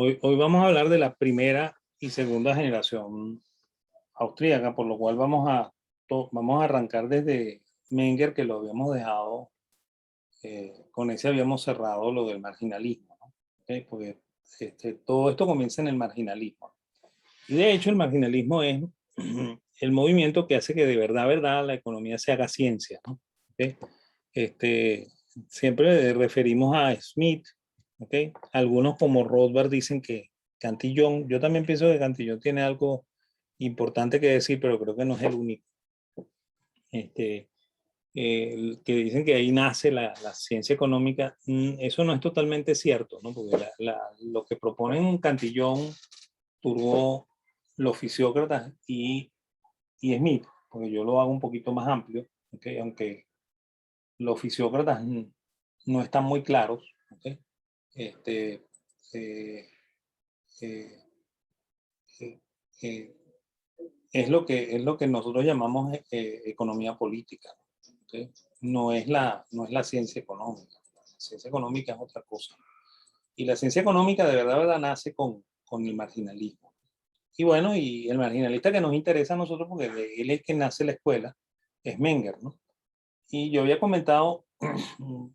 Hoy vamos a hablar de la primera y segunda generación austríaca, por lo cual vamos a arrancar desde Menger, que lo habíamos dejado, con ese habíamos cerrado lo del marginalismo, ¿no? ¿Ok? Porque todo esto comienza en el marginalismo. Y de hecho el marginalismo es el movimiento que hace que de verdad, la economía se haga ciencia, ¿no? ¿Ok? Este, Siempre referimos a Smith, ¿ok? Algunos como Rothbard dicen que Cantillon, yo también pienso que Cantillon tiene algo importante que decir, pero creo que no es el único. Este, que dicen que ahí nace la ciencia económica, eso no es totalmente cierto, ¿no? Porque lo que proponen Cantillon, Turgot, los fisiócratas y Smith, porque yo lo hago un poquito más amplio, ¿okay? Aunque los fisiócratas no están muy claros, ¿okay? este, eh, eh, eh, eh, es lo que nosotros llamamos economía política, ¿okay? No es la ciencia económica. La ciencia económica es otra cosa. Y la ciencia económica de verdad nace con el marginalismo. Y bueno, y el marginalista que nos interesa a nosotros, porque de él es que nace la escuela, es Menger, ¿no? Y yo había comentado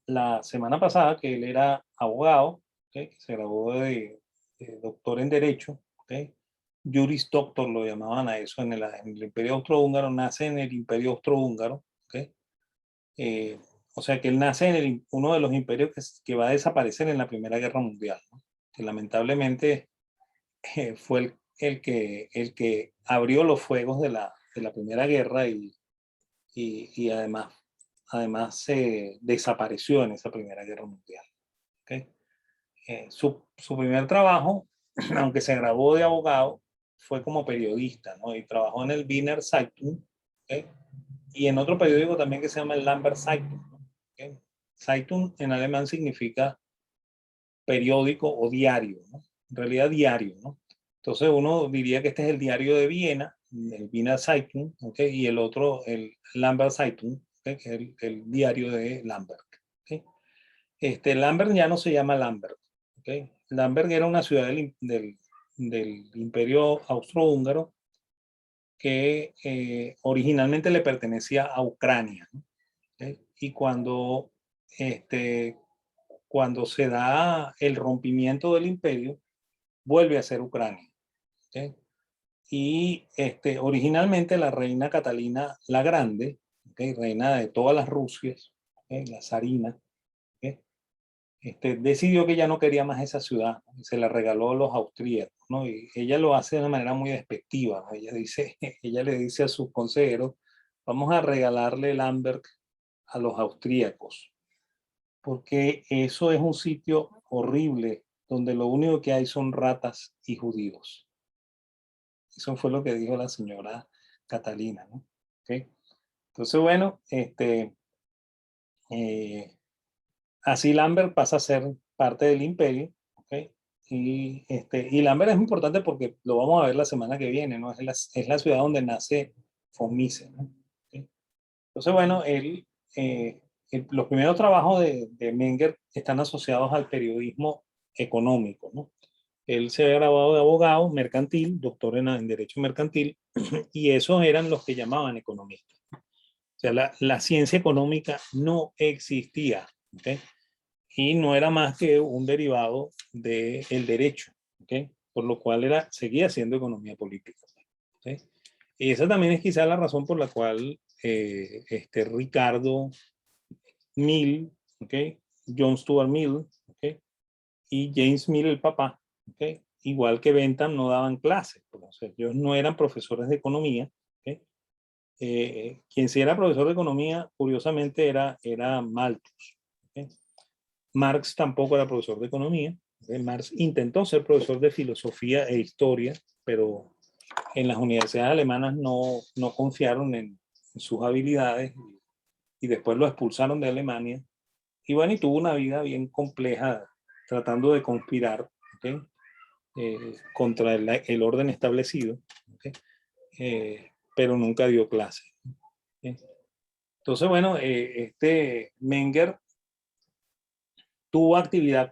la semana pasada que él era abogado, ¿okay? Que se graduó de doctor en Derecho, ¿okay? Juris Doctor lo llamaban a eso en el Imperio Austrohúngaro, nace en el Imperio Austrohúngaro, ¿okay? Eh, o sea que él nace en uno de los imperios que va a desaparecer en la Primera Guerra Mundial, ¿no? Que lamentablemente fue el que abrió los fuegos de la Primera Guerra y además se desapareció en esa Primera Guerra Mundial. ¿Okay? Su primer trabajo, aunque se graduó de abogado, fue como periodista, ¿no? Y trabajó en el Wiener Zeitung, ¿okay? Y en otro periódico también que se llama el Lambert Zeitung, ¿no? ¿Okay? Zeitung en alemán significa periódico o diario, ¿no? En realidad diario, ¿no? Entonces uno diría que este es el diario de Viena, el Wiener Zeitung, ¿okay? Y el otro, el Lambert Zeitung, ¿okay? Que es el diario de Lambert. ¿Okay? Lambert ya no se llama Lambert. ¿Okay? Lambert era una ciudad del Imperio Austrohúngaro que originalmente le pertenecía a Ucrania, ¿no? ¿Okay? Y cuando se da el rompimiento del imperio, vuelve a ser Ucrania. ¿Okay? Y originalmente la reina Catalina la Grande, ¿okay? Reina de todas las Rusias, ¿okay? La zarina, ¿okay? Decidió que ya no quería más esa ciudad, ¿no? Y se la regaló a los austríacos, ¿no? Y ella lo hace de una manera muy despectiva, ¿no? Ella le dice a sus consejeros, vamos a regalarle Lamberg a los austríacos, porque eso es un sitio horrible donde lo único que hay son ratas y judíos. Eso fue lo que dijo la señora Catalina, ¿no? ¿Okay? Entonces, bueno, eh, así Lambert pasa a ser parte del imperio, ¿okay? Y Lambert es importante porque lo vamos a ver la semana que viene, ¿no? Es la ciudad donde nace von Mises, ¿no? ¿Okay? Entonces, bueno, los primeros trabajos de Menger están asociados al periodismo económico, ¿no? Él se había graduado de abogado mercantil, doctor en Derecho Mercantil, y esos eran los que llamaban economistas. O sea, la ciencia económica no existía, ¿okay? Y no era más que un derivado del derecho, ¿okay? Por lo cual seguía siendo economía política, ¿okay? Y esa también es quizá la razón por la cual Ricardo Mill, ¿okay? John Stuart Mill, ¿okay? Y James Mill, el papá, ¿okay? Igual que Bentham, no daban clases, o sea, ellos no eran profesores de economía, ¿okay? Quien sí era profesor de economía, curiosamente, era Malthus, ¿okay? Marx tampoco era profesor de economía. Marx intentó ser profesor de filosofía e historia, pero en las universidades alemanas no confiaron en sus habilidades y después lo expulsaron de Alemania. Y bueno, y tuvo una vida bien compleja tratando de conspirar, ¿okay? Contra el orden establecido, ¿okay? Pero nunca dio clase, ¿okay? Entonces, bueno, Menger tuvo actividad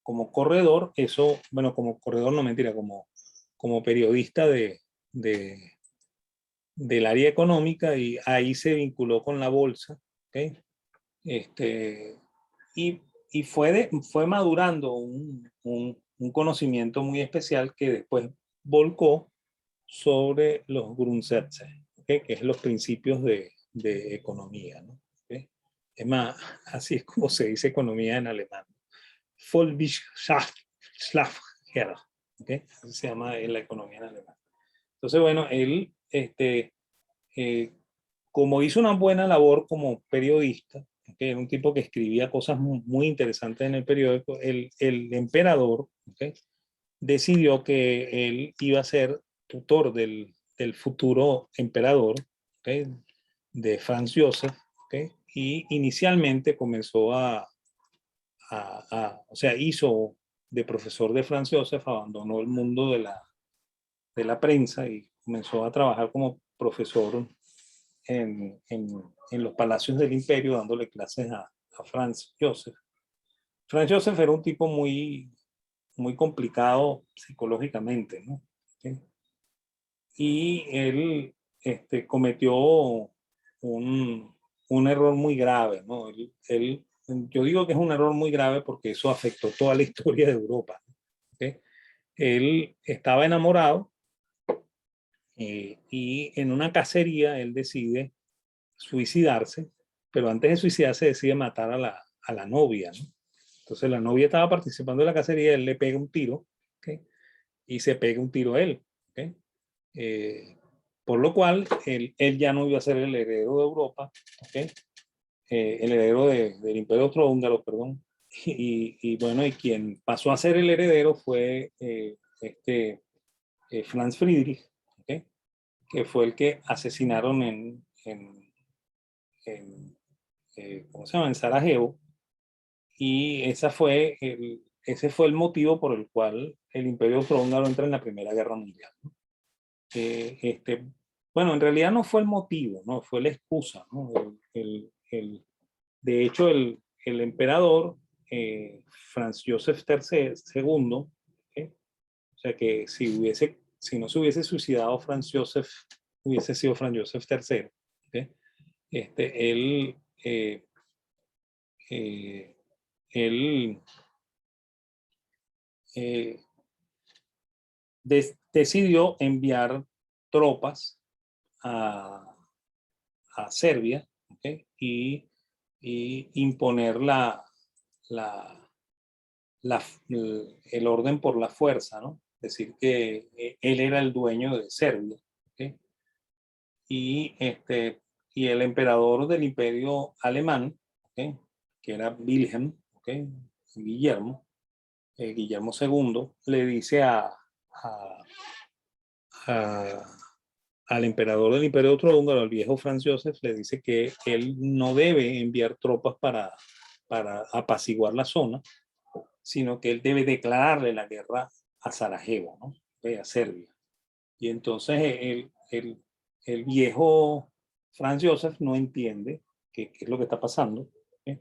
como corredor, eso, bueno, como corredor no mentira, como periodista del área económica, y ahí se vinculó con la bolsa, ¿okay? Y, y fue madurando un conocimiento muy especial que después volcó sobre los Grundsätze, ¿okay? Que es los principios de economía, ¿no? ¿Okay? Es más, así es como se dice economía en alemán. Volkswirtschaft, ¿okay? Así se llama en la economía en alemán. Entonces, bueno, él, como hizo una buena labor como periodista, ¿okay? Era un tipo que escribía cosas muy interesantes en el periódico, el emperador, ¿okay? Decidió que él iba a ser tutor del futuro emperador, ¿okay? De Franz Joseph, ¿okay? Y inicialmente comenzó o sea, hizo de profesor de Franz Joseph, abandonó el mundo de la prensa y comenzó a trabajar como profesor en los palacios del imperio, dándole clases a Franz Joseph. Franz Joseph era un tipo muy complicado psicológicamente, ¿no? ¿Okay? Y él cometió un error muy grave, ¿no? Yo digo que es un error muy grave porque eso afectó toda la historia de Europa, ¿okay? Él estaba enamorado, y en una cacería él decide suicidarse, pero antes de suicidarse decide matar a la novia, ¿no? Entonces la novia estaba participando de la cacería, él le pega un tiro, ¿okay? Y se pega un tiro él, ¿okay? Por lo cual él ya no iba a ser el heredero de Europa, ¿okay? El heredero del Imperio Austrohúngaro, perdón. Y bueno, y quien pasó a ser el heredero fue Franz Friedrich, ¿okay? Que fue el que asesinaron en ¿cómo se llama? En Sarajevo. Y ese fue el motivo por el cual el Imperio Austrohúngaro entra en la Primera Guerra Mundial. Eh, este, bueno, en realidad no fue el motivo, ¿no? Fue la excusa, ¿no? De hecho, el emperador Franz Joseph II, ¿okay? O sea que si no se hubiese suicidado Franz Joseph, hubiese sido Franz Joseph III, ¿okay? Él, eh, él eh, decidió enviar tropas a, a Serbia, ¿okay? Y imponer la, el orden por la fuerza, ¿no? Es decir, que él era el dueño de Serbia, ¿okay? Y, y el emperador del imperio alemán, ¿okay? Que era Wilhelm, ¿okay? Guillermo II, le dice a, al emperador del Imperio Austrohúngaro, al viejo Franz Joseph, le dice que él no debe enviar tropas para apaciguar la zona, sino que él debe declararle la guerra a Sarajevo, ¿no? A Serbia. Y entonces el viejo Franz Joseph no entiende qué es lo que está pasando, ¿eh?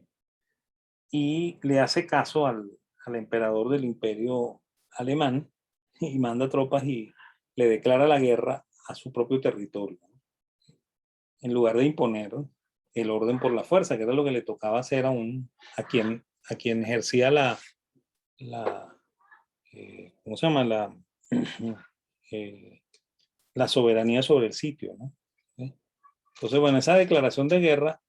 Y le hace caso al emperador del imperio alemán y manda tropas y le declara la guerra a su propio territorio, ¿no? En lugar de imponer el orden por la fuerza, que era lo que le tocaba hacer a quien ejercía la ¿cómo se llama? Eh, la soberanía sobre el sitio, ¿no? Entonces, bueno, esa declaración de guerra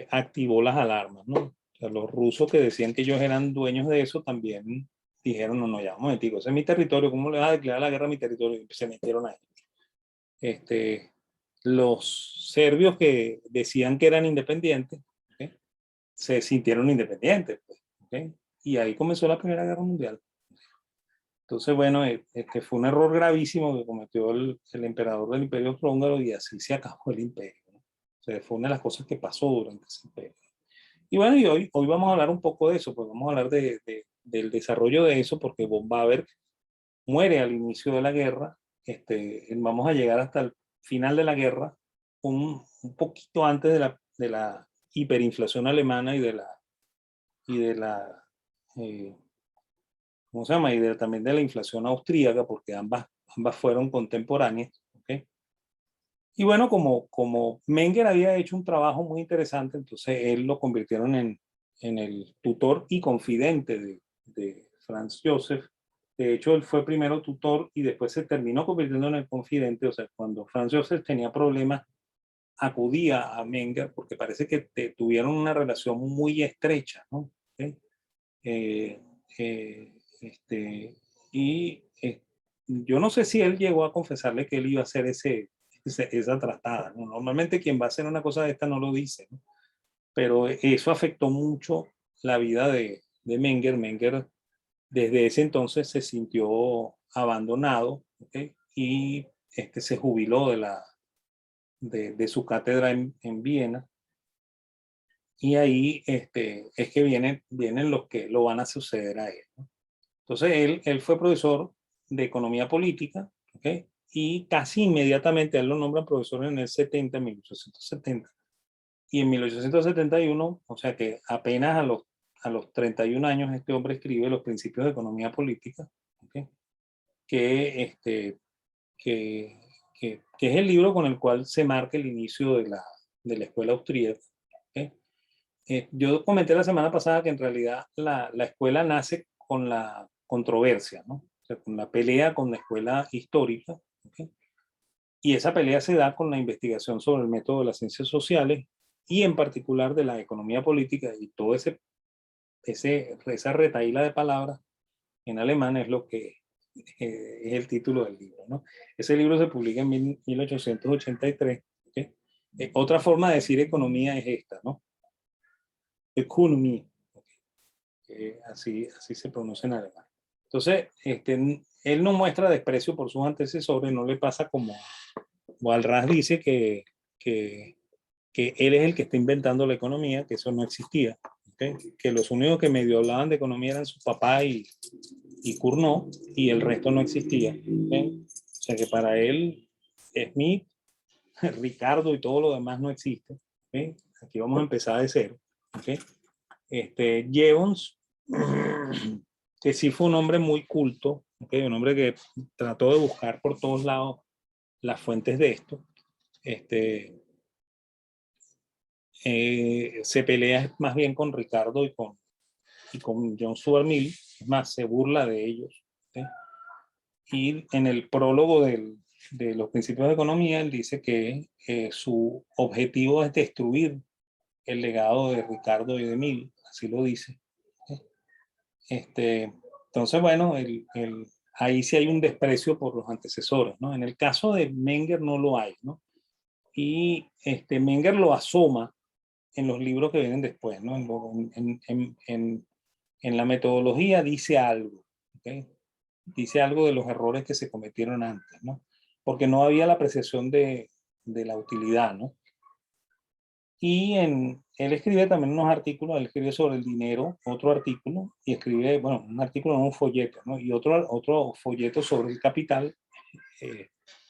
activó las alarmas, ¿no? O sea, los rusos que decían que ellos eran dueños de eso también dijeron, no, no, ya, un momentico, ese es mi territorio, ¿cómo le vas a declarar la guerra a mi territorio? Y se metieron ahí. Los serbios que decían que eran independientes, ¿okay? Se sintieron independientes, pues, ¿okay? Y ahí comenzó la Primera Guerra Mundial. Entonces, bueno, fue un error gravísimo que cometió el emperador del Imperio Austrohúngaro, y así se acabó el imperio, ¿no? O sea, fue una de las cosas que pasó durante ese imperio. Y bueno, y hoy vamos a hablar un poco de eso, pues vamos a hablar del desarrollo de eso, porque von Baber muere al inicio de la guerra. Vamos a llegar hasta el final de la guerra, un poquito antes de la hiperinflación alemana y de la eh, ¿cómo se llama? Y también de la inflación austríaca, porque ambas fueron contemporáneas. ¿Okay? Y bueno, como Menger había hecho un trabajo muy interesante, entonces él lo convirtieron en el tutor y confidente de Franz Joseph. De hecho, él fue primero tutor y después se terminó convirtiendo en el confidente. O sea, cuando Franz Joseph tenía problemas, acudía a Menger porque parece que tuvieron una relación muy estrecha, ¿no? ¿Okay? Eh, eh, este, y yo no sé si él llegó a confesarle que él iba a hacer esa tratada, ¿no? Normalmente quien va a hacer una cosa de esta no lo dice, ¿no? Pero eso afectó mucho la vida de Menger. Menger desde ese entonces se sintió abandonado, ¿okay? Y se jubiló de su cátedra en Viena. Y ahí es que vienen los que lo van a suceder a él, ¿no? Entonces él fue profesor de economía política, ¿okay? Y casi inmediatamente él lo nombran profesor en el 70, 1870. Y en 1871, o sea que apenas a los 31 años, este hombre escribe Los principios de economía política, ¿okay? que, este, que, que es el libro con el cual se marca el inicio de la escuela austríaca. ¿Okay? Yo comenté la semana pasada que en realidad la escuela nace con la controversia, ¿no? O sea, con la pelea con la escuela histórica, ¿okay? Y esa pelea se da con la investigación sobre el método de las ciencias sociales y en particular de la economía política, y todo esa retaíla de palabras en alemán es lo que es el título del libro, ¿no? Ese libro se publica en 1883. ¿Okay? Otra forma de decir economía es esta, ¿no? Economía. Así se pronuncia en alemán. Entonces, él no muestra desprecio por sus antecesores, no le pasa como Walras dice que, que él es el que está inventando la economía, que eso no existía, ¿okay? Que los únicos que medio hablaban de economía eran su papá y Cournot, y el resto no existía. ¿Okay? O sea que para él, Smith, Ricardo y todo lo demás no existe. ¿Okay? Aquí vamos a empezar de cero. ¿Okay? Jevons, que sí fue un hombre muy culto, ¿okay? Un hombre que trató de buscar por todos lados las fuentes de esto. Se pelea más bien con Ricardo y con John Stuart Mill, es más, se burla de ellos. ¿Okay? Y en el prólogo de los principios de economía, él dice que su objetivo es destruir el legado de Ricardo y de Mill, así lo dice. Entonces, bueno, ahí sí hay un desprecio por los antecesores, ¿no? En el caso de Menger no lo hay, ¿no? Y Menger lo asoma en los libros que vienen después, ¿no? En la metodología dice algo, ¿okay? Dice algo de los errores que se cometieron antes, ¿no? Porque no había la apreciación de la utilidad, ¿no? Y él escribe también unos artículos, él escribe sobre el dinero, otro artículo, y escribe, bueno, un artículo en un folleto, ¿no? Y otro folleto sobre el capital,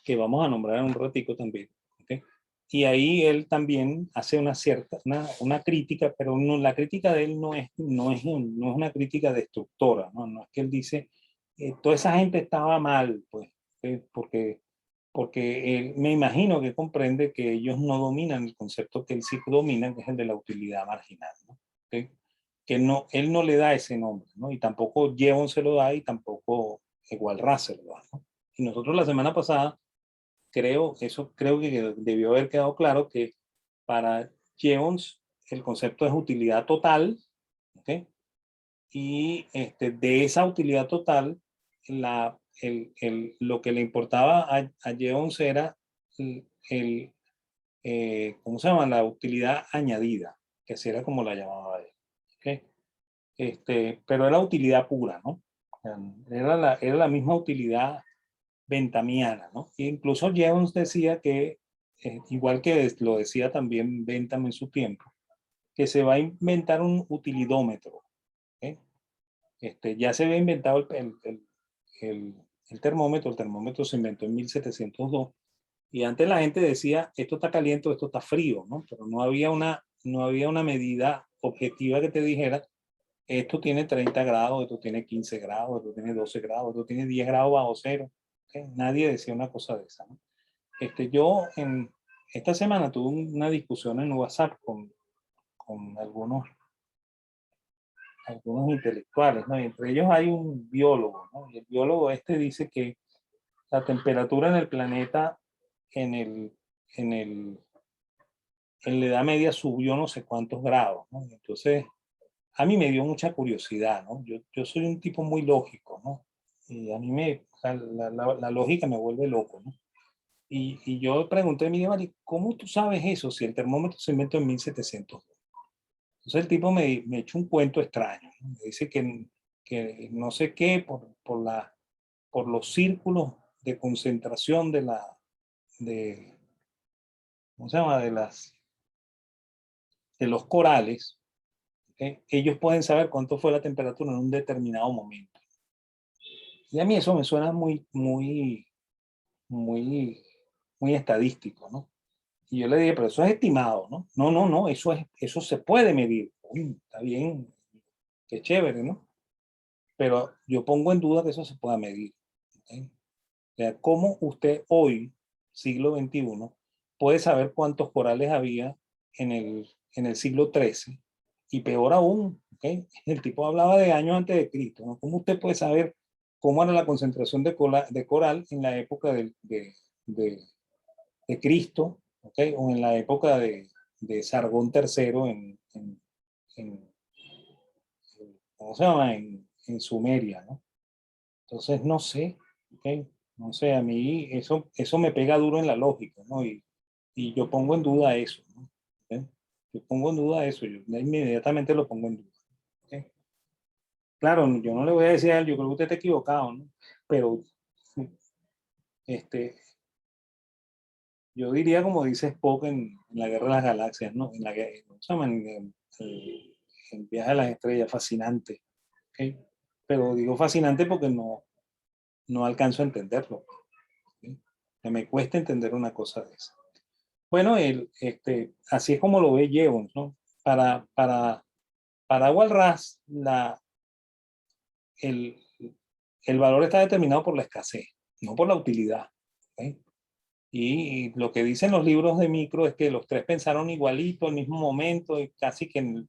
que vamos a nombrar en un ratico también. ¿Okay? Y ahí él también hace una crítica, pero no, la crítica de él no es una crítica destructora, ¿no? No es que él dice, toda esa gente estaba mal, pues, porque él, me imagino que comprende que ellos no dominan el concepto que él sí domina, que es el de la utilidad marginal, ¿no? ¿Okay? Que no, él no le da ese nombre, ¿no? Y tampoco Jevons se lo da y tampoco igual Russell lo da, ¿no? Y nosotros la semana pasada, creo que debió haber quedado claro que para Jevons el concepto es utilidad total, ¿okay? Y de esa utilidad total, lo que le importaba a Jevons era el, ¿cómo se llama? La utilidad añadida, que así era como la llamaba él. ¿Okay? Pero era utilidad pura, ¿no? Era la misma utilidad bentamiana, ¿no? E incluso Jevons decía que, igual que lo decía también Bentham en su tiempo, que se va a inventar un utilidómetro. ¿Okay? Ya se había inventado el, el termómetro se inventó en 1702, y antes la gente decía, esto está caliente o esto está frío, ¿no? Pero no había una medida objetiva que te dijera esto tiene 30 grados, esto tiene 15 grados, esto tiene 12 grados, esto tiene 10 grados bajo cero. ¿Okay? Nadie decía una cosa de esa, ¿no? Yo esta semana tuve una discusión en WhatsApp con algunos intelectuales, ¿no? Y entre ellos hay un biólogo, ¿no? Y el biólogo dice que la temperatura en el planeta en en el, en la Edad Media subió no sé cuántos grados, ¿no? Entonces, a mí me dio mucha curiosidad, ¿no? Yo soy un tipo muy lógico, ¿no? Y a mí o sea, la lógica me vuelve loco, ¿no? Y yo pregunté a mi madre, ¿cómo tú sabes eso si el termómetro se inventó en 1700? Entonces el tipo me echó un cuento extraño, ¿no? Me dice que no sé qué, por los círculos de concentración de, ¿cómo se llama? De los corales, ¿okay? Ellos pueden saber cuánto fue la temperatura en un determinado momento. Y a mí eso me suena muy, muy estadístico, ¿no? Y yo le dije, pero eso es estimado, ¿no? No, no, no, eso se puede medir. Uy, está bien, qué chévere, ¿no? Pero yo pongo en duda que eso se pueda medir. ¿Okay? O sea, ¿cómo usted hoy, siglo XXI, puede saber cuántos corales había en el siglo XIII? Y peor aún, ¿okay? El tipo hablaba de años antes de Cristo, ¿no? ¿Cómo usted puede saber cómo era la concentración de coral en la época de, de Cristo, ¿okay? O en la época de Sargón III en, ¿cómo se llama? En Sumeria, ¿no? Entonces, no sé, ¿okay? No sé, a mí eso me pega duro en la lógica, ¿no? Y yo pongo en duda eso, ¿no? ¿Okay? Yo pongo en duda eso, yo inmediatamente lo pongo en duda. ¿Okay? Claro, yo no le voy a decir a él, yo creo que usted está equivocado, ¿no? Pero este, yo diría como dice Spock en la Guerra de las Galaxias, ¿no? En la que, ¿cómo se llama? En Viaje a las Estrellas, fascinante. ¿Okay? Pero digo fascinante porque no alcanzo a entenderlo. ¿Okay? Que me cuesta entender una cosa de esa. Bueno, así es como lo ve Jevons, ¿no? Para Walras, el, el valor está determinado por la escasez, no por la utilidad. ¿Okay? Y lo que dicen los libros de micro es que los tres pensaron igualito al mismo momento y casi que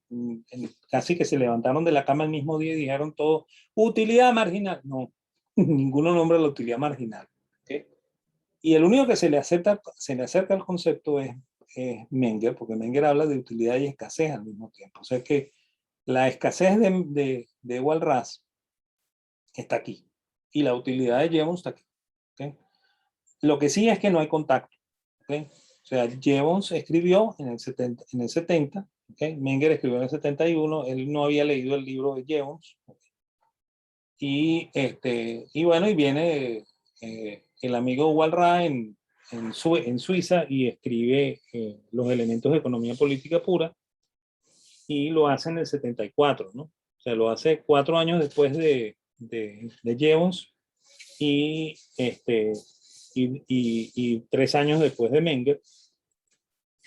se levantaron de la cama el mismo día y dijeron todo, utilidad marginal. No, ninguno nombra la utilidad marginal. ¿Okay? Y el único que se le acerca al concepto es Menger, porque Menger habla de utilidad y escasez al mismo tiempo. O sea que la escasez de Walras está aquí y la utilidad de Jevons está aquí. ¿Okay? Lo que sí es que no hay contacto. ¿Okay? O sea, Jevons escribió en el 70, ¿okay? Menger escribió en el 71, él no había leído el libro de Jevons. ¿Okay? Y bueno, y viene el amigo Walras en Suiza y escribe los elementos de economía política pura y lo hace en el 74, ¿no? O sea, lo hace 4 años después de Jevons y, y 3 años después de Menger,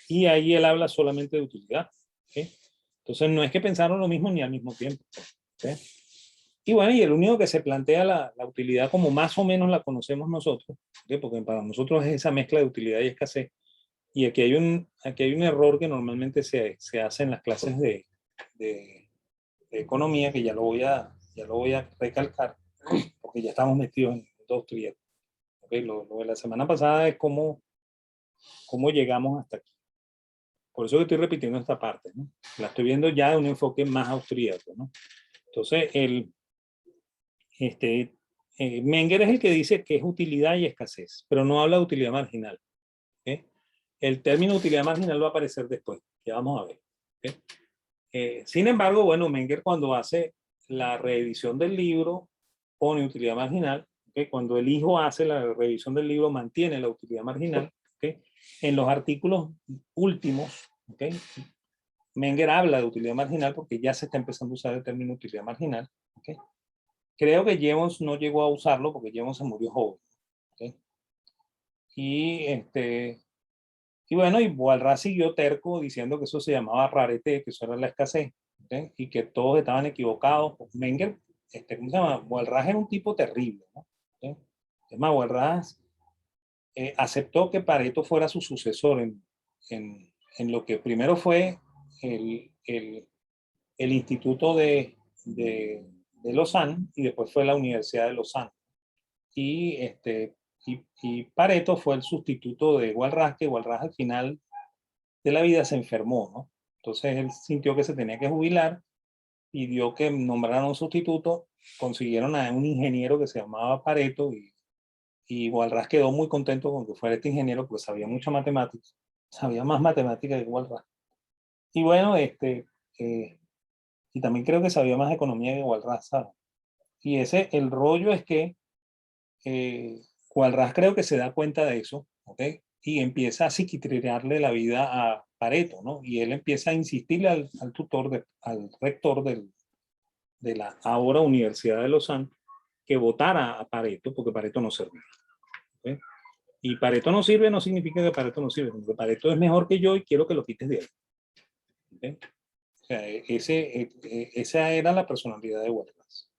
y ahí él habla solamente de utilidad. ¿Okay? Entonces no es que pensaron lo mismo ni al mismo tiempo. ¿Okay? Y bueno, y el único que se plantea la utilidad como más o menos la conocemos nosotros, ¿okay? Porque para nosotros es esa mezcla de utilidad y escasez. Y aquí hay un error que normalmente se hace en las clases de economía, que ya lo voy a recalcar, porque ya estamos metidos en dos tríados. ¿Okay? Lo de la semana pasada es cómo llegamos hasta aquí. Por eso que estoy repitiendo esta parte, ¿no? La estoy viendo ya de un enfoque más austríaco, ¿no? Entonces, este, Menger es el que dice que es utilidad y escasez, pero no habla de utilidad marginal. ¿Okay? El término utilidad marginal va a aparecer después, ya vamos a ver. ¿Okay? Sin embargo, bueno, Menger cuando hace la reedición del libro pone utilidad marginal. ¿Okay? Cuando el hijo hace la revisión del libro mantiene la utilidad marginal. ¿Okay? En los artículos últimos, ¿okay? Menger habla de utilidad marginal porque ya se está empezando a usar el término utilidad marginal. ¿Okay? Creo que Jevons no llegó a usarlo porque Jevons se murió joven. ¿Okay? Y, y bueno, y Walras siguió terco diciendo que eso se llamaba rarete, que eso era la escasez. ¿ok? Y que todos estaban equivocados. Menger, ¿cómo se llama? Walras era un tipo terrible, ¿no? ¿Ok? Es más, Walras aceptó que Pareto fuera su sucesor en lo que primero fue el Instituto de Lausanne y después fue la Universidad de Lausanne. Y, y Pareto fue el sustituto de Walras, que Walras al final de la vida se enfermó, ¿no? Entonces él sintió que se tenía que jubilar, pidió que nombraran un sustituto, consiguieron a un ingeniero que se llamaba Pareto y Walras quedó muy contento con que fuera este ingeniero porque sabía mucha matemática, sabía más matemática que Walras. Y bueno, y también creo que sabía más economía que Walras, ¿sabes? Y el rollo es que Walras creo que se da cuenta de eso, ¿ok? Y empieza a psiquitriarle la vida a Pareto, ¿no? Y él empieza a insistirle al tutor, al rector de la ahora Universidad de Lausanne, que votara a Pareto, porque Pareto no servía. ¿Okay? Y Pareto no sirve no significa que Pareto no sirve, porque Pareto es mejor que yo y quiero que lo quites de él. ¿Okay? O sea, esa era la personalidad de Walras.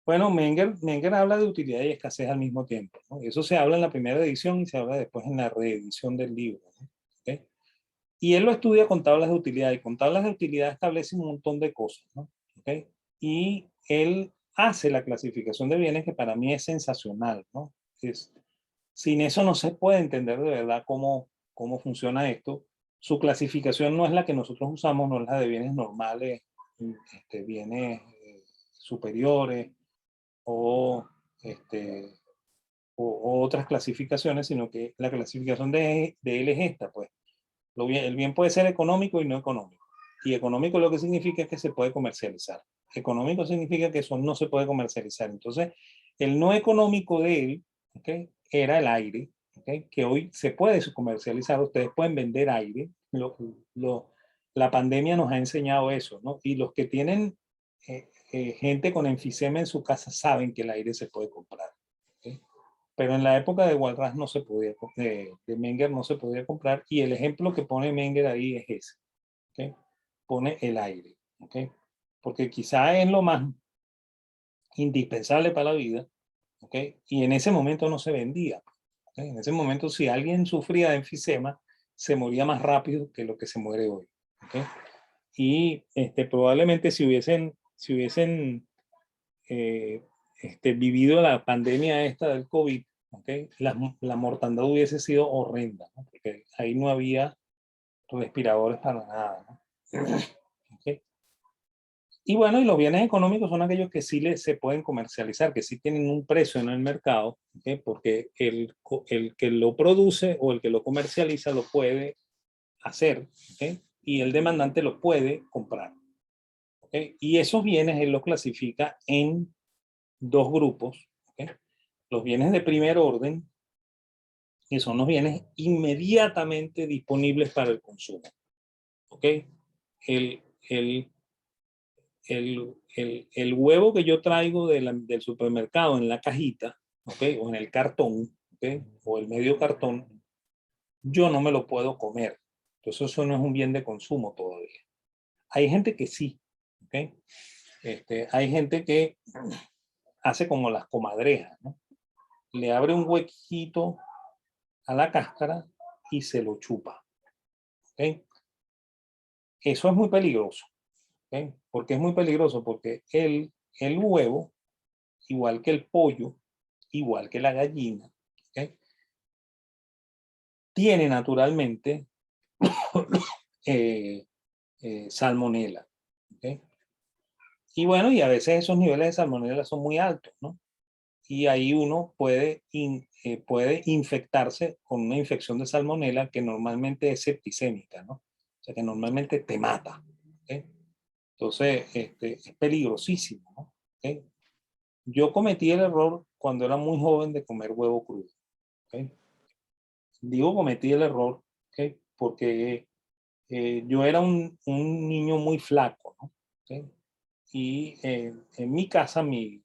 Bueno, Menger habla de utilidad y escasez al mismo tiempo, ¿no? Eso se habla en la primera edición y se habla después en la reedición del libro, ¿no? ¿Okay? Y él lo estudia con tablas de utilidad, y con tablas de utilidad establece un montón de cosas, ¿no? ¿Okay? Y él hace la clasificación de bienes que para mí es sensacional, ¿no? Sin eso no se puede entender de verdad cómo funciona esto. Su clasificación no es la que nosotros usamos, no es la de bienes normales, bienes superiores, o, este, o otras clasificaciones, sino que la clasificación de él es esta, pues. El bien puede ser económico y no económico. Y económico lo que significa es que se puede comercializar. Económico significa que eso no se puede comercializar. Entonces, el no económico de él, ¿okay? Era el aire, ¿okay? Que hoy se puede comercializar. Ustedes pueden vender aire. La pandemia nos ha enseñado eso, ¿no? Y los que tienen gente con enfisema en su casa saben que el aire se puede comprar. ¿Okay? Pero en la época de Walras no se podía, de Menger no se podía comprar, y el ejemplo que pone Menger ahí es ese. ¿Okay? Pone el aire. ¿Okay? Porque quizá es lo más indispensable para la vida. ¿Okay? Y en ese momento no se vendía. ¿Okay? En ese momento, si alguien sufría de enfisema, se moría más rápido que lo que se muere hoy. ¿Okay? Y probablemente si hubiesen vivido la pandemia esta del COVID, ¿okay? La mortandad hubiese sido horrenda, ¿no? Porque ahí no había respiradores para nada, ¿no? ¿Okay? Y bueno, y los bienes económicos son aquellos que sí se pueden comercializar, que sí tienen un precio en el mercado, ¿okay? Porque el que lo produce o el que lo comercializa lo puede hacer, ¿okay? Y el demandante lo puede comprar. ¿Okay? Y esos bienes él los clasifica en dos grupos. ¿Okay? Los bienes de primer orden, que son los bienes inmediatamente disponibles para el consumo. ¿Ok? El, el, el huevo que yo traigo del supermercado en la cajita, ¿ok? O en el cartón, ¿ok? O el medio cartón, yo no me lo puedo comer. Entonces eso no es un bien de consumo todavía. Hay gente que sí, ¿ok? Hay gente que hace como las comadrejas, ¿no? Le abre un huequito a la cáscara y se lo chupa. ¿Okay? Eso es muy peligroso. ¿Okay? ¿Por qué es muy peligroso? Porque el huevo, igual que el pollo, igual que la gallina, ¿okay? Tiene naturalmente eh, salmonela. ¿Okay? Y bueno, y a veces esos niveles de salmonela son muy altos, ¿no? Y ahí uno puede infectarse con una infección de salmonela que normalmente es septicémica, ¿no? O sea, que normalmente te mata. ¿Okay? Entonces, es peligrosísimo, ¿no? ¿Okay? Yo cometí el error cuando era muy joven de comer huevo crudo. ¿Okay? Digo cometí el error, ¿okay? Porque yo era un niño muy flaco, ¿no? ¿Okay? Y en mi casa mis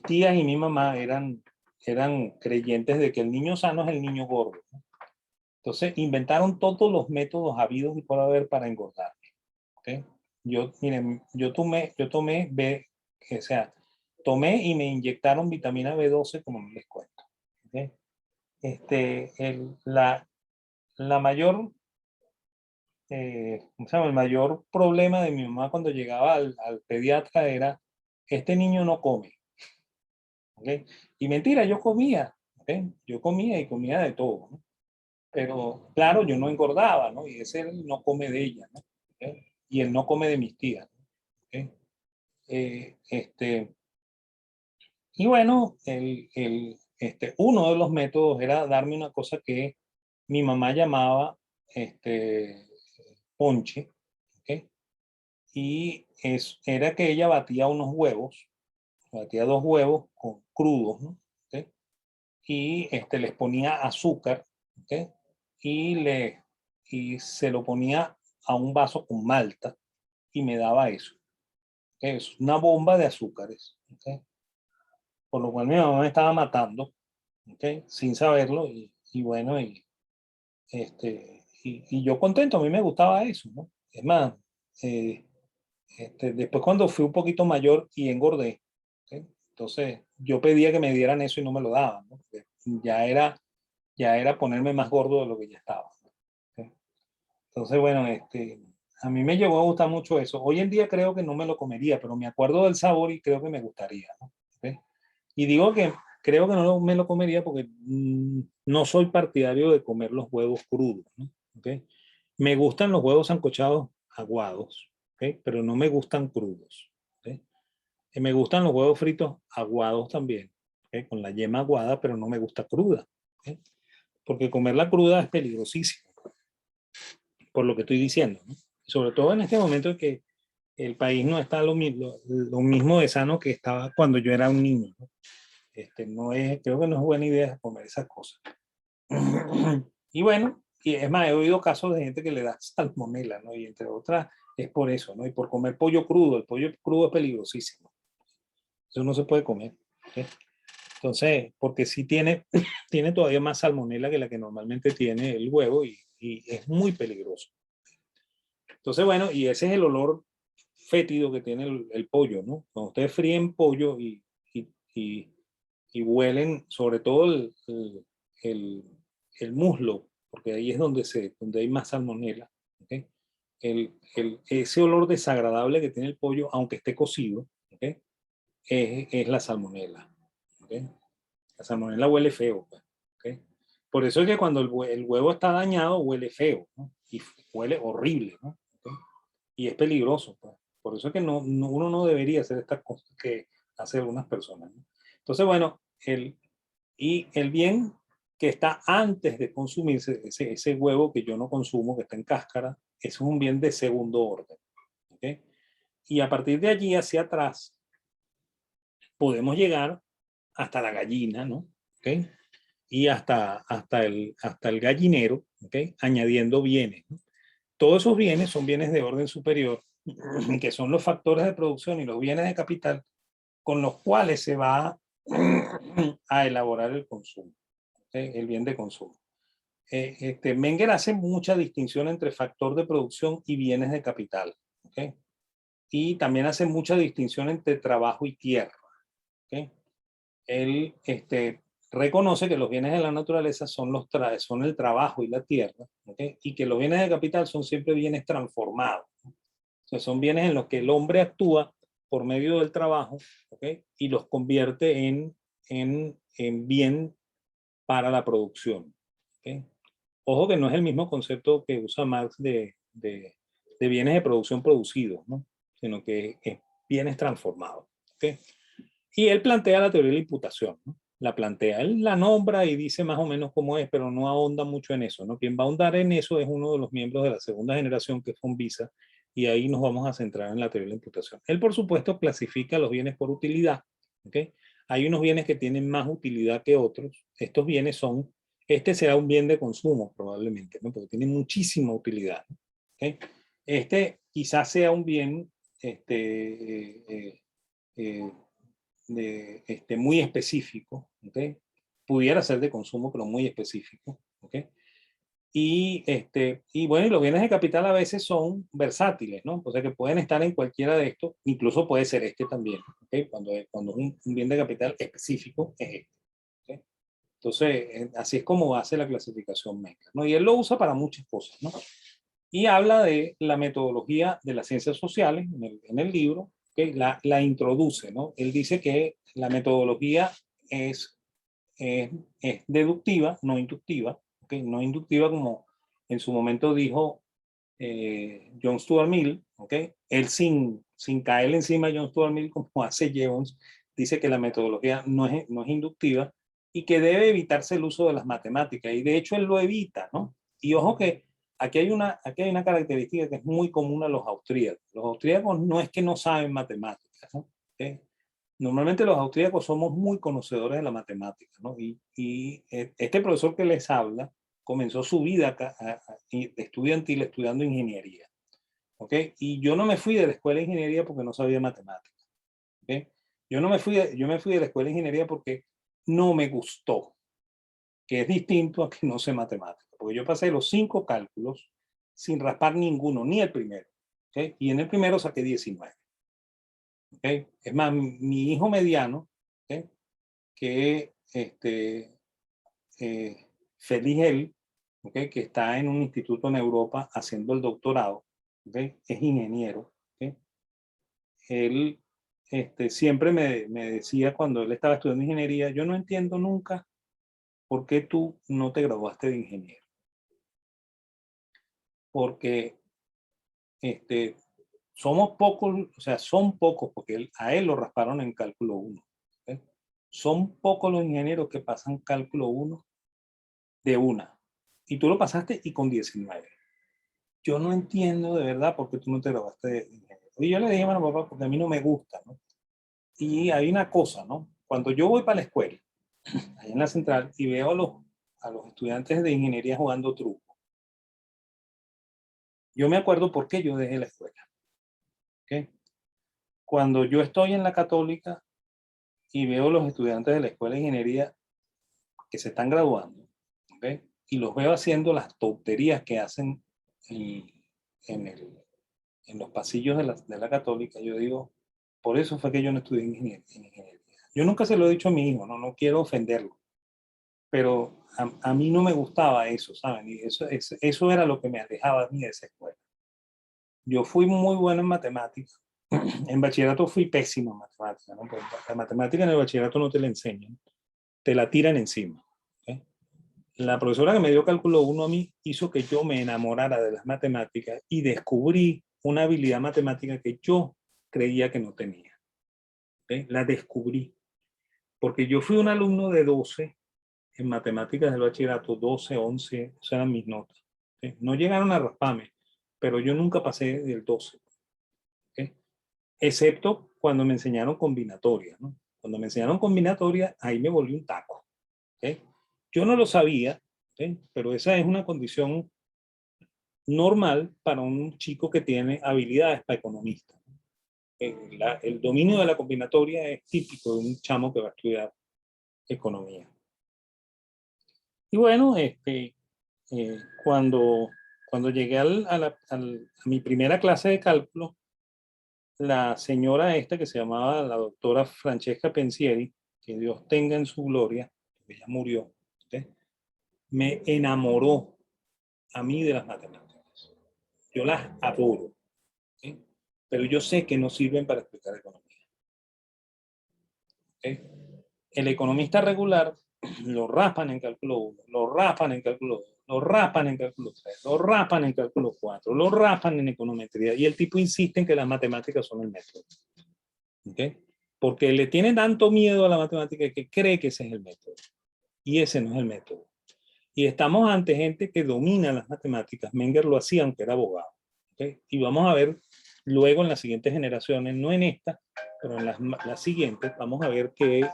tías y mi mamá eran creyentes de que el niño sano es el niño gordo, ¿no? Entonces inventaron todos los métodos habidos y por haber para engordar. ¿Okay? Miren, o sea, tomé y me inyectaron vitamina B12 como no les cuento. ¿Okay? La mayor, ¿cómo se llama? El mayor problema de mi mamá cuando llegaba al pediatra era, este niño no come. ¿Okay? Y mentira, yo comía. ¿Okay? Yo comía y comía de todo, ¿no? Pero claro, yo no engordaba, ¿no? Y ese era el no come de ella, ¿no? ¿Okay? Y el no come de mis tías. ¿Okay? Eh, este, y bueno, uno de los métodos era darme una cosa que mi mamá llamaba ponche, ¿ok? Y era que ella batía unos huevos, batía 2 huevos crudos, ¿no? ¿Ok? Y les ponía azúcar, ¿ok? Y, y se lo ponía a un vaso con malta y me daba eso. Es una bomba de azúcares, ¿ok? Por lo cual mi mamá me estaba matando, ¿ok? Sin saberlo, y bueno, y yo contento, a mí me gustaba eso, ¿no? Es más, eh, después cuando fui un poquito mayor y engordé, ¿ok? Entonces yo pedía que me dieran eso y no me lo daban, ¿no? Porque ya era ponerme más gordo de lo que ya estaba, ¿ok? Entonces, bueno, a mí me llegó a gustar mucho eso. Hoy en día creo que no me lo comería, pero me acuerdo del sabor y creo que me gustaría, ¿no? ¿Ok? Y digo que creo que me lo comería porque no soy partidario de comer los huevos crudos, ¿no? ¿Okay? Me gustan los huevos sancochados aguados, ¿okay? Pero no me gustan crudos. ¿Okay? Y me gustan los huevos fritos aguados también, ¿okay? Con la yema aguada, pero no me gusta cruda. ¿Okay? Porque comerla cruda es peligrosísimo, por lo que estoy diciendo, ¿no? Sobre todo en este momento en que el país no está lo mismo de sano que estaba cuando yo era un niño, ¿no? Creo que no es buena idea comer esas cosas. Y bueno, y es más, he oído casos de gente que le da salmonela, ¿no? Y entre otras es por eso, ¿no? Y por comer pollo crudo. El pollo crudo es peligrosísimo. Eso no se puede comer. ¿Okay? Entonces, porque sí tiene todavía más salmonela que la que normalmente tiene el huevo y es muy peligroso. Entonces, bueno, y ese es el olor fétido que tiene el pollo, ¿no? Cuando ustedes fríen pollo y, y, y huelen, sobre todo el, el muslo, porque ahí es donde hay más salmonela, ¿okay? Ese olor desagradable que tiene el pollo, aunque esté cocido, ¿okay? Es la salmonela. ¿Okay? La salmonela huele feo. Pues, ¿okay? Por eso es que cuando el huevo está dañado, huele feo, ¿no? Y huele horrible, ¿no? ¿Okay? Y es peligroso. Pues. Por eso es que uno no debería hacer estas cosas que hacen algunas personas. ¿No? Entonces, bueno, el bien que está antes de consumirse, ese huevo que yo no consumo, que está en cáscara, es un bien de segundo orden. ¿Okay? Y a partir de allí hacia atrás podemos llegar hasta la gallina, ¿no? ¿Okay? Y hasta el gallinero, ¿okay? Añadiendo bienes, ¿no? Todos esos bienes son bienes de orden superior, que son los factores de producción y los bienes de capital con los cuales se va a elaborar el consumo, ¿okay? El bien de consumo. Menger hace mucha distinción entre factor de producción y bienes de capital, ¿okay? Y también hace mucha distinción entre trabajo y tierra, ¿okay? Él reconoce que los bienes de la naturaleza son el trabajo y la tierra, ¿okay? Y que los bienes de capital son siempre bienes transformados, ¿no? O sea, son bienes en los que el hombre actúa por medio del trabajo, ¿okay? Y los convierte en bien para la producción, ¿okay? Ojo que no es el mismo concepto que usa Marx de bienes de producción producidos, ¿no? Sino que es bienes transformados, ¿okay? Y él plantea la teoría de la imputación, ¿no? La plantea, él la nombra y dice más o menos cómo es, pero no ahonda mucho en eso, ¿no? Quien va a ahondar en eso es uno de los miembros de la segunda generación, que es von Wieser, y ahí nos vamos a centrar en la teoría de la imputación. Él, por supuesto, clasifica los bienes por utilidad, ¿ok? Hay unos bienes que tienen más utilidad que otros. Estos bienes este será un bien de consumo probablemente, ¿no? Porque tiene muchísima utilidad, ¿ok? Quizás sea un bien, eh, muy específico, ¿okay? Pudiera ser de consumo, pero muy específico, ¿okay? Y bueno, y los bienes de capital a veces son versátiles, ¿no? O sea que pueden estar en cualquiera de estos, incluso puede ser este también, ¿ok? Cuando un bien de capital específico es este. ¿Ok? Entonces, así es como hace la clasificación Menger, ¿no? Y él lo usa para muchas cosas, ¿no? Y habla de la metodología de las ciencias sociales en el libro, que la introduce, ¿no? Él dice que la metodología es, es deductiva, no inductiva, ¿okay? No inductiva como en su momento dijo John Stuart Mill, ¿okay? Él sin caer encima de John Stuart Mill como hace Jevons, dice que la metodología no es inductiva y que debe evitarse el uso de las matemáticas. Y de hecho él lo evita, ¿no? Y ojo que aquí hay una característica que es muy común a los austríacos. Los austríacos no es que no saben matemáticas, ¿no? ¿Okay? Normalmente los austríacos somos muy conocedores de la matemática, ¿no? Y este profesor que les habla comenzó su vida estudiantil estudiando ingeniería, ¿ok? Y yo no me fui de la escuela de ingeniería porque no sabía matemáticas, ¿ok? Yo me fui de la escuela de ingeniería porque no me gustó, que es distinto a que no sé matemáticas, porque yo pasé los 5 cálculos sin raspar ninguno, ni el primero, ¿ok? Y en el primero saqué 19. ¿Okay? Es más, mi hijo mediano, ¿okay? Que feliz él, ¿okay? Que está en un instituto en Europa haciendo el doctorado, ¿okay? Es ingeniero. ¿Okay? Él siempre me decía cuando él estaba estudiando ingeniería, yo no entiendo nunca por qué tú no te graduaste de ingeniero. Porque somos pocos, o sea, son pocos, porque a él lo rasparon en cálculo 1. ¿Okay? Son pocos los ingenieros que pasan cálculo 1 de una. Y tú lo pasaste y con 19. Yo no entiendo de verdad por qué tú no te graduaste de ingeniero. Y yo le dije, bueno, papá, porque a mí no me gusta, ¿no? Y hay una cosa, ¿no? Cuando yo voy para la escuela, ahí en la central, y veo a los estudiantes de ingeniería jugando truco, yo me acuerdo por qué yo dejé la escuela. ¿Okay? Cuando yo estoy en la católica y veo los estudiantes de la escuela de ingeniería que se están graduando, ¿okay? Y los veo haciendo las tonterías que hacen en, en, el, en los pasillos de la católica, yo digo, por eso fue que yo no estudié ingeniería. Yo nunca se lo he dicho a mi hijo, no quiero ofenderlo, pero a mí no me gustaba eso, ¿saben? Y eso era lo que me alejaba a mí de esa escuela. Yo fui muy bueno en matemáticas. En bachillerato fui pésimo en matemáticas, ¿no? Porque la matemática en el bachillerato no te la enseñan, te la tiran encima. ¿Okay? La profesora que me dio cálculo 1 a mí hizo que yo me enamorara de las matemáticas y descubrí una habilidad matemática que yo creía que no tenía. ¿Okay? La descubrí. Porque yo fui un alumno de 12 en matemáticas del bachillerato, 12, 11, esas eran mis notas. ¿Okay? No llegaron a rasparme, pero yo nunca pasé del 12. ¿Okay? Excepto cuando me enseñaron combinatorias, ¿no? Cuando me enseñaron combinatorias, ahí me volví un taco. ¿Okay? Yo no lo sabía, ¿okay? Pero esa es una condición normal para un chico que tiene habilidades para economista. El dominio de la combinatoria es típico de un chamo que va a estudiar economía. Y bueno, cuando llegué a mi primera clase de cálculo, la señora esta que se llamaba la doctora Francesca Pensieri, que Dios tenga en su gloria, que ella murió, ¿sí? Me enamoró a mí de las matemáticas. Yo las adoro, ¿sí? Pero yo sé que no sirven para explicar economía. ¿Sí? El economista regular lo raspan en cálculo 1, lo raspan en cálculo 2, lo raspan en cálculo 3, lo raspan en cálculo 4, lo raspan en econometría y el tipo insiste en que las matemáticas son el método. ¿Okay? Porque le tiene tanto miedo a la matemática que cree que ese es el método. Y ese no es el método. Y estamos ante gente que domina las matemáticas. Menger lo hacía aunque era abogado. ¿Okay? Y vamos a ver luego en las siguientes generaciones, no en esta, pero en las siguientes, vamos a ver que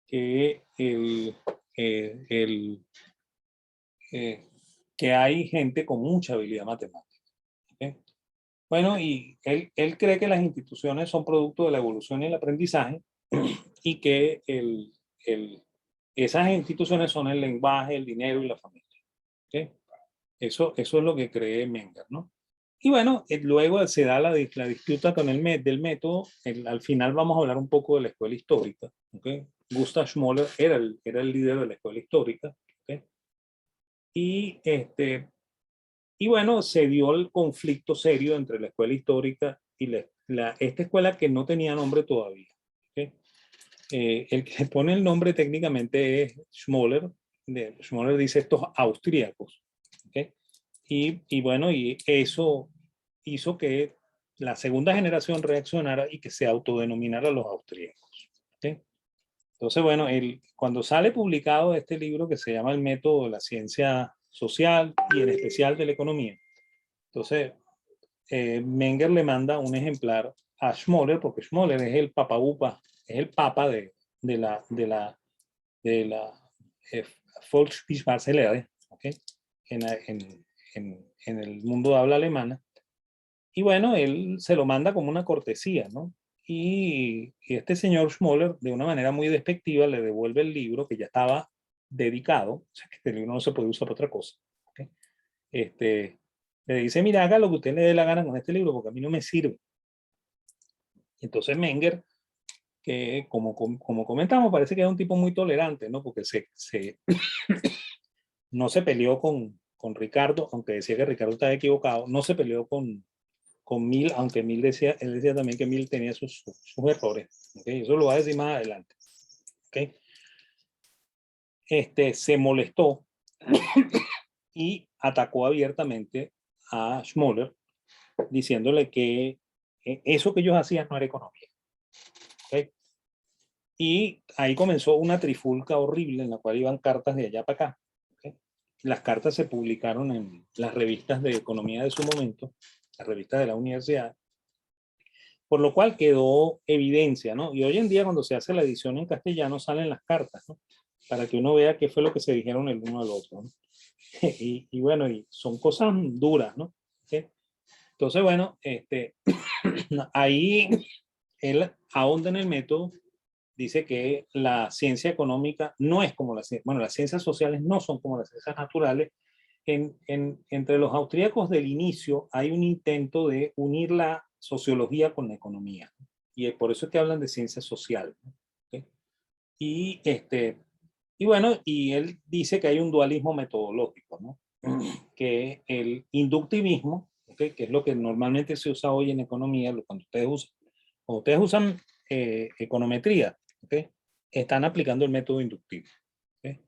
que, el, que hay gente con mucha habilidad matemática. ¿Okay? Bueno, y él cree que las instituciones son producto de la evolución y el aprendizaje y que Esas instituciones son el lenguaje, el dinero y la familia. ¿Okay? Eso es lo que cree Menger, ¿no? Y bueno, luego se da la disputa con del método. Al final vamos a hablar un poco de la escuela histórica. ¿Okay? Gustav Schmoller era el líder de la escuela histórica. ¿Okay? Y, y bueno, se dio el conflicto serio entre la escuela histórica y esta escuela que no tenía nombre todavía. ¿Okay? El que pone el nombre técnicamente es Schmoller. Schmoller dice estos austríacos. ¿Okay? Y bueno, y eso hizo que la segunda generación reaccionara y que se autodenominara los austríacos. ¿Okay? Entonces, bueno, cuando sale publicado este libro que se llama El método de la ciencia social y en especial de la economía, entonces Menger le manda un ejemplar a Schmoller, porque Schmoller es el papaupa, es el papa de la Volkswiss-Barcelona, ¿okay? En el mundo de habla alemana. Y bueno, él se lo manda como una cortesía, ¿no? Y este señor Schmoller, de una manera muy despectiva, le devuelve el libro que ya estaba dedicado, o sea que este libro no se puede usar para otra cosa. ¿Okay? Le dice, mira, haga lo que usted le dé la gana con este libro, porque a mí no me sirve. Entonces Menger, que como comentamos, parece que es un tipo muy tolerante, ¿no? Porque no se peleó con Ricardo, aunque decía que Ricardo estaba equivocado, no se peleó con Mill, aunque Mill decía, él decía también que Mill tenía sus errores. ¿Okay? Eso lo va a decir más adelante. ¿Okay? Se molestó y atacó abiertamente a Schmoller, diciéndole que eso que ellos hacían no era economía. ¿Okay? Y ahí comenzó una trifulca horrible en la cual iban cartas de allá para acá. ¿Okay? Las cartas se publicaron en las revistas de economía de su momento, las revistas de la universidad, por lo cual quedó evidencia, ¿no? Y hoy en día cuando se hace la edición en castellano salen las cartas, ¿no? Para que uno vea qué fue lo que se dijeron el uno al otro, ¿no? Y bueno, y son cosas duras, ¿no? ¿Sí? Entonces, bueno, ahí él ahonda en el método, dice que la ciencia económica no es como las ciencias sociales no son como las ciencias naturales. Entre los austríacos del inicio hay un intento de unir la sociología con la economía. Y por eso es que hablan de ciencia social. ¿Okay? Y, y bueno, y él dice que hay un dualismo metodológico, ¿no? Que el inductivismo, ¿okay? Que es lo que normalmente se usa hoy en economía, cuando ustedes usan econometría, ¿okay? Están aplicando el método inductivo. ¿Okay?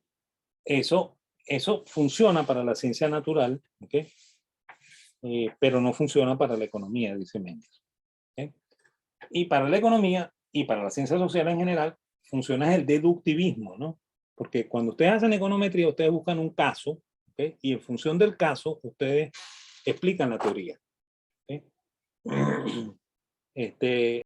Eso funciona para la ciencia natural, ¿okay? Pero no funciona para la economía, dice Mendes. ¿Okay? Y para la economía y para la ciencia social en general, funciona el deductivismo, ¿no? Porque cuando ustedes hacen econometría, ustedes buscan un caso, ¿okay? Y en función del caso, ustedes explican la teoría. ¿Okay?